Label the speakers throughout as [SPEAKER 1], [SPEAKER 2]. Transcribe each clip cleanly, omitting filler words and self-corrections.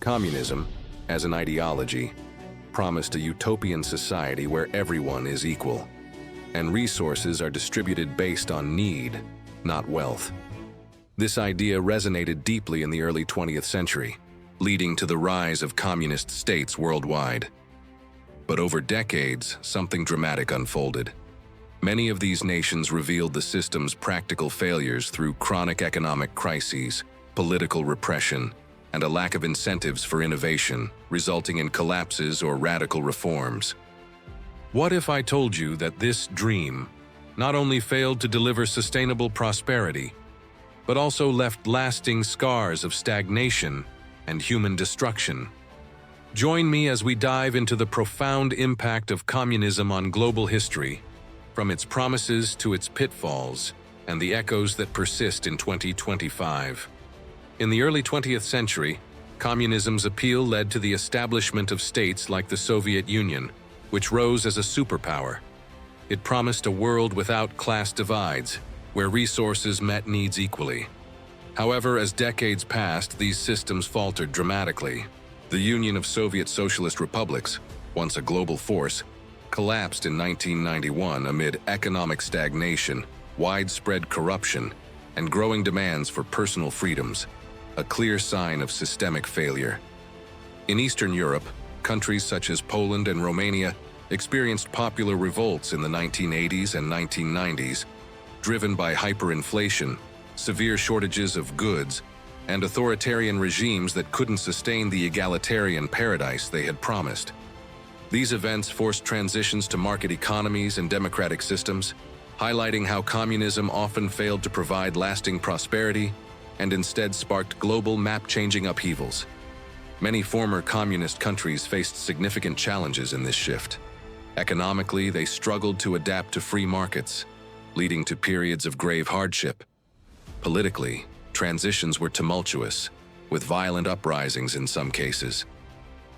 [SPEAKER 1] Communism, as an ideology, promised a utopian society where everyone is equal, and resources are distributed based on need, not wealth. This idea resonated deeply in the early 20th century, leading to the rise of communist states worldwide. But over decades, something dramatic unfolded. Many of these nations revealed the system's practical failures through chronic economic crises, political repression, and a lack of incentives for innovation, resulting in collapses or radical reforms. What if I told you that this dream not only failed to deliver sustainable prosperity, but also left lasting scars of stagnation and human destruction? Join me as we dive into the profound impact of communism on global history, from its promises to its pitfalls and the echoes that persist in 2025. In the early 20th century, communism's appeal led to the establishment of states like the Soviet Union, which rose as a superpower. It promised a world without class divides, where resources met needs equally. However, as decades passed, these systems faltered dramatically. The Union of Soviet Socialist Republics, once a global force, collapsed in 1991 amid economic stagnation, widespread corruption, and growing demands for personal freedoms, a clear sign of systemic failure. In Eastern Europe, countries such as Poland and Romania experienced popular revolts in the 1980s and 1990s, driven by hyperinflation, severe shortages of goods, and authoritarian regimes that couldn't sustain the egalitarian paradise they had promised. These events forced transitions to market economies and democratic systems, highlighting how communism often failed to provide lasting prosperity and instead sparked global map-changing upheavals. Many former communist countries faced significant challenges in this shift. Economically, they struggled to adapt to free markets, leading to periods of grave hardship. Politically, transitions were tumultuous, with violent uprisings in some cases.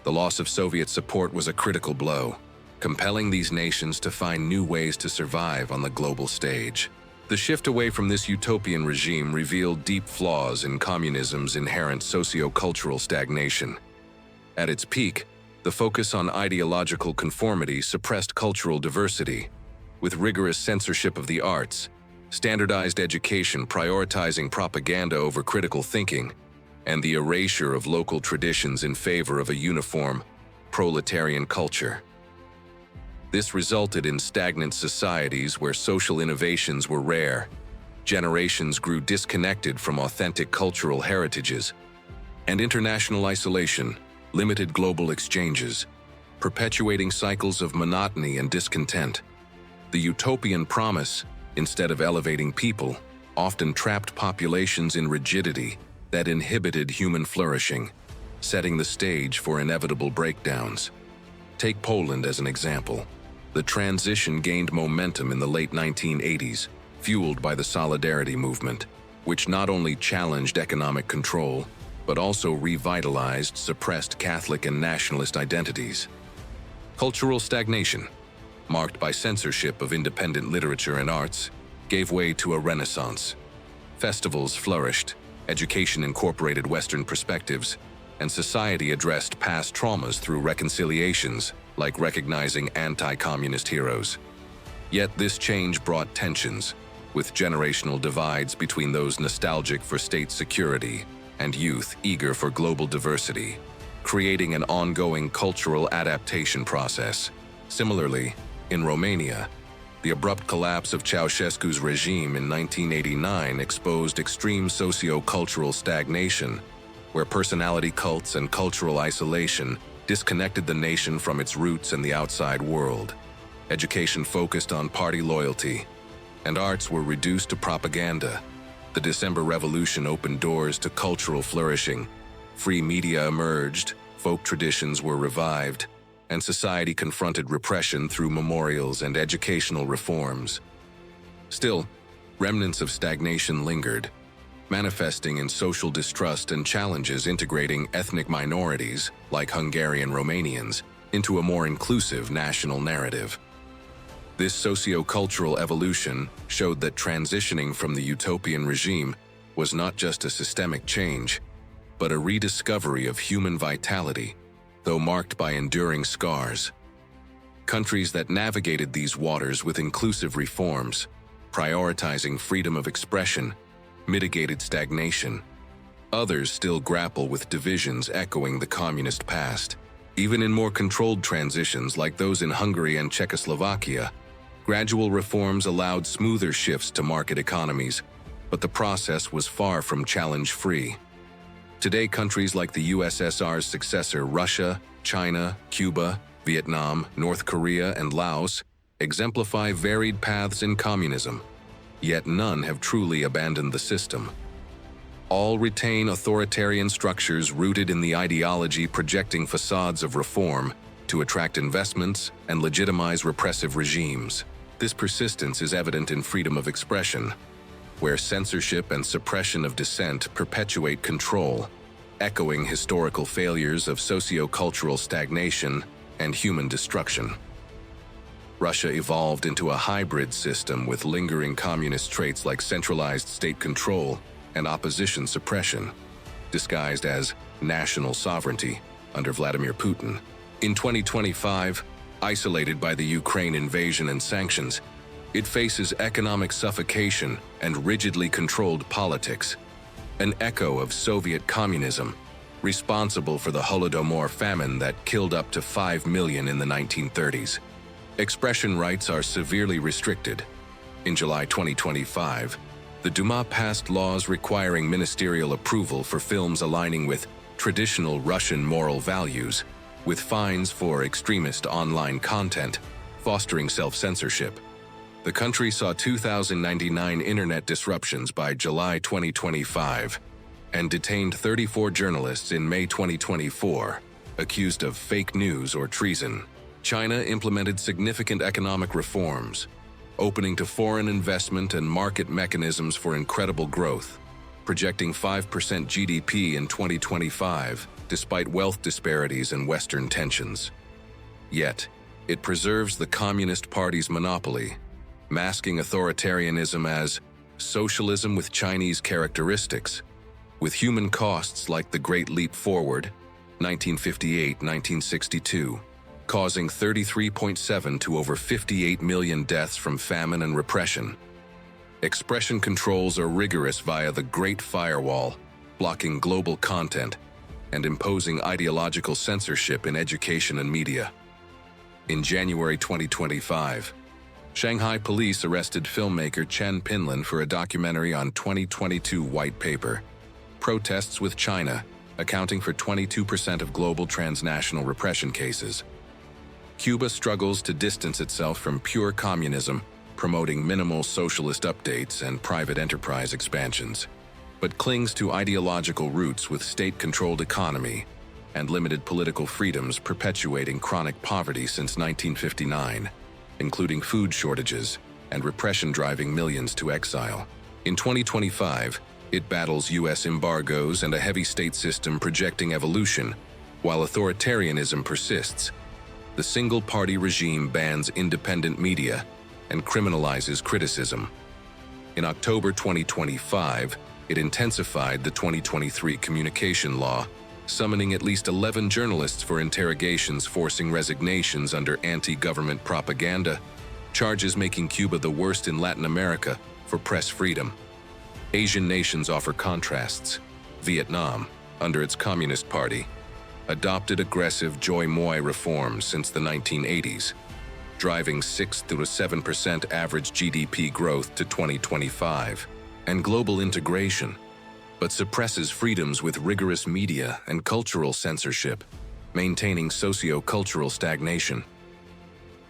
[SPEAKER 1] The loss of Soviet support was a critical blow, compelling these nations to find new ways to survive on the global stage. The shift away from this utopian regime revealed deep flaws in communism's inherent socio-cultural stagnation. At its peak, the focus on ideological conformity suppressed cultural diversity, with rigorous censorship of the arts, standardized education prioritizing propaganda over critical thinking, and the erasure of local traditions in favor of a uniform, proletarian culture. This resulted in stagnant societies where social innovations were rare. Generations grew disconnected from authentic cultural heritages, and international isolation limited global exchanges, perpetuating cycles of monotony and discontent. The utopian promise, instead of elevating people, often trapped populations in rigidity that inhibited human flourishing, setting the stage for inevitable breakdowns. Take Poland as an example. The transition gained momentum in the late 1980s, fueled by the Solidarity movement, which not only challenged economic control, but also revitalized suppressed Catholic and nationalist identities. Cultural stagnation, marked by censorship of independent literature and arts, gave way to a renaissance. Festivals flourished, education incorporated Western perspectives, and society addressed past traumas through reconciliations, like recognizing anti-communist heroes. Yet this change brought tensions, with generational divides between those nostalgic for state security and youth eager for global diversity, creating an ongoing cultural adaptation process. Similarly, in Romania, the abrupt collapse of Ceausescu's regime in 1989 exposed extreme socio-cultural stagnation, where personality cults and cultural isolation disconnected the nation from its roots and the outside world. Education focused on party loyalty, and arts were reduced to propaganda. The December Revolution opened doors to cultural flourishing. Free media emerged, folk traditions were revived, and society confronted repression through memorials and educational reforms. Still, remnants of stagnation lingered, manifesting in social distrust and challenges integrating ethnic minorities, like Hungarian Romanians, into a more inclusive national narrative. This socio-cultural evolution showed that transitioning from the utopian regime was not just a systemic change, but a rediscovery of human vitality, though marked by enduring scars. Countries that navigated these waters with inclusive reforms, prioritizing freedom of expression, mitigated stagnation. Others still grapple with divisions echoing the communist past. Even in more controlled transitions like those in Hungary and Czechoslovakia, gradual reforms allowed smoother shifts to market economies, but the process was far from challenge-free. Today, countries like the USSR's successor Russia, China, Cuba, Vietnam, North Korea, and Laos exemplify varied paths in communism, yet none have truly abandoned the system. All retain authoritarian structures rooted in the ideology projecting facades of reform to attract investments and legitimize repressive regimes. This persistence is evident in freedom of expression, where censorship and suppression of dissent perpetuate control, echoing historical failures of socio-cultural stagnation and human destruction. Russia evolved into a hybrid system with lingering communist traits like centralized state control and opposition suppression, disguised as national sovereignty under Vladimir Putin. In 2025, isolated by the Ukraine invasion and sanctions, it faces economic suffocation and rigidly controlled politics, an echo of Soviet communism, responsible for the Holodomor famine that killed up to 5 million in the 1930s. Expression rights are severely restricted. In July 2025, the Duma passed laws requiring ministerial approval for films aligning with traditional Russian moral values, with fines for extremist online content, fostering self-censorship. The country saw 2,099 internet disruptions by July 2025 and detained 34 journalists in May 2024, accused of fake news or treason. China implemented significant economic reforms, opening to foreign investment and market mechanisms for incredible growth, projecting 5% GDP in 2025, despite wealth disparities and Western tensions. Yet, it preserves the Communist Party's monopoly, masking authoritarianism as socialism with Chinese characteristics, with human costs like the Great Leap Forward, 1958-1962, causing 33.7 to over 58 million deaths from famine and repression. Expression controls are rigorous via the Great Firewall, blocking global content and imposing ideological censorship in education and media. In January 2025, Shanghai police arrested filmmaker Chen Pinlin for a documentary on 2022 White Paper, Protests with China, accounting for 22% of global transnational repression cases. Cuba struggles to distance itself from pure communism, promoting minimal socialist updates and private enterprise expansions, but clings to ideological roots with state-controlled economy and limited political freedoms perpetuating chronic poverty since 1959, including food shortages and repression driving millions to exile. In 2025, it battles U.S. embargoes and a heavy state system projecting evolution, while authoritarianism persists. The single-party regime bans independent media and criminalizes criticism. In October 2025, it intensified the 2023 communication law, summoning at least 11 journalists for interrogations, forcing resignations under anti-government propaganda, charges making Cuba the worst in Latin America for press freedom. Asian nations offer contrasts. Vietnam, under its Communist Party, adopted aggressive Choi Moi reforms since the 1980s, driving 6 to 7% average GDP growth to 2025, and global integration, but suppresses freedoms with rigorous media and cultural censorship, maintaining socio-cultural stagnation.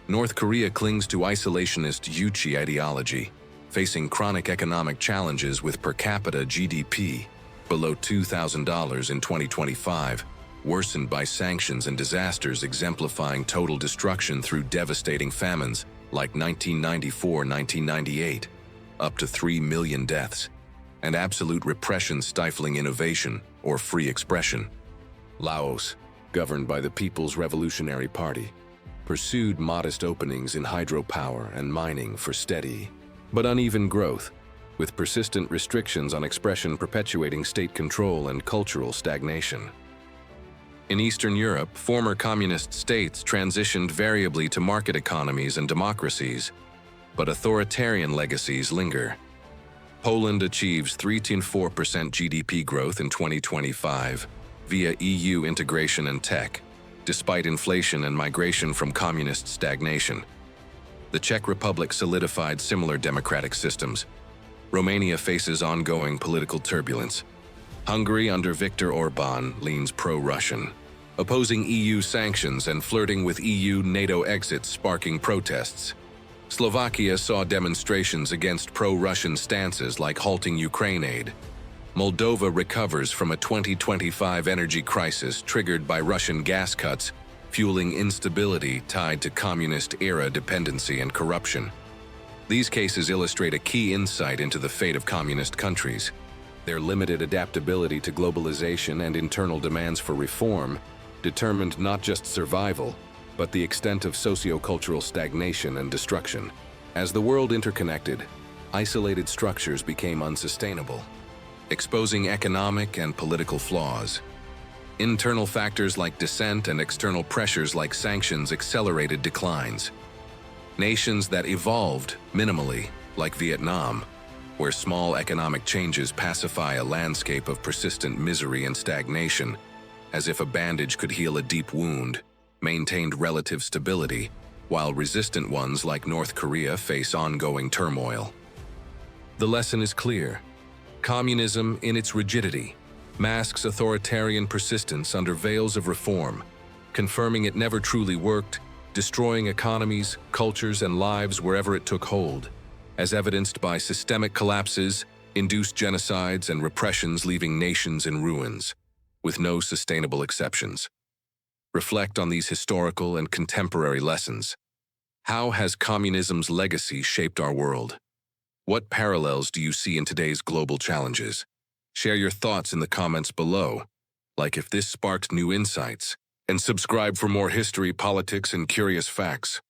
[SPEAKER 1] North Korea clings to isolationist Juche ideology, facing chronic economic challenges with per capita GDP below $2,000 in 2025, worsened by sanctions and disasters exemplifying total destruction through devastating famines like 1994-1998, up to 3 million deaths, and absolute repression stifling innovation or free expression. Laos, governed by the People's Revolutionary Party, pursued modest openings in hydropower and mining for steady but uneven growth, with persistent restrictions on expression perpetuating state control and cultural stagnation. In Eastern Europe, former communist states transitioned variably to market economies and democracies, but authoritarian legacies linger. Poland achieves 3.4% GDP growth in 2025 via EU integration and tech, despite inflation and migration from communist stagnation. The Czech Republic solidified similar democratic systems. Romania faces ongoing political turbulence. Hungary under Viktor Orbán leans pro-Russian, opposing EU sanctions and flirting with EU-NATO exits sparking protests. Slovakia saw demonstrations against pro-Russian stances like halting Ukraine aid. Moldova recovers from a 2025 energy crisis triggered by Russian gas cuts, fueling instability tied to communist-era dependency and corruption. These cases illustrate a key insight into the fate of communist countries. Their limited adaptability to globalization and internal demands for reform determined not just survival, but the extent of socio-cultural stagnation and destruction. As the world interconnected, isolated structures became unsustainable, exposing economic and political flaws. Internal factors like dissent and external pressures like sanctions accelerated declines. Nations that evolved minimally, like Vietnam, where small economic changes pacify a landscape of persistent misery and stagnation, as if a bandage could heal a deep wound, maintained relative stability, while resistant ones like North Korea face ongoing turmoil. The lesson is clear. Communism, in its rigidity, masks authoritarian persistence under veils of reform, confirming it never truly worked, destroying economies, cultures, and lives wherever it took hold, as evidenced by systemic collapses, induced genocides, and repressions leaving nations in ruins, with no sustainable exceptions. Reflect on these historical and contemporary lessons. How has communism's legacy shaped our world? What parallels do you see in today's global challenges? Share your thoughts in the comments below, like if this sparked new insights, and subscribe for more history, politics, and curious facts.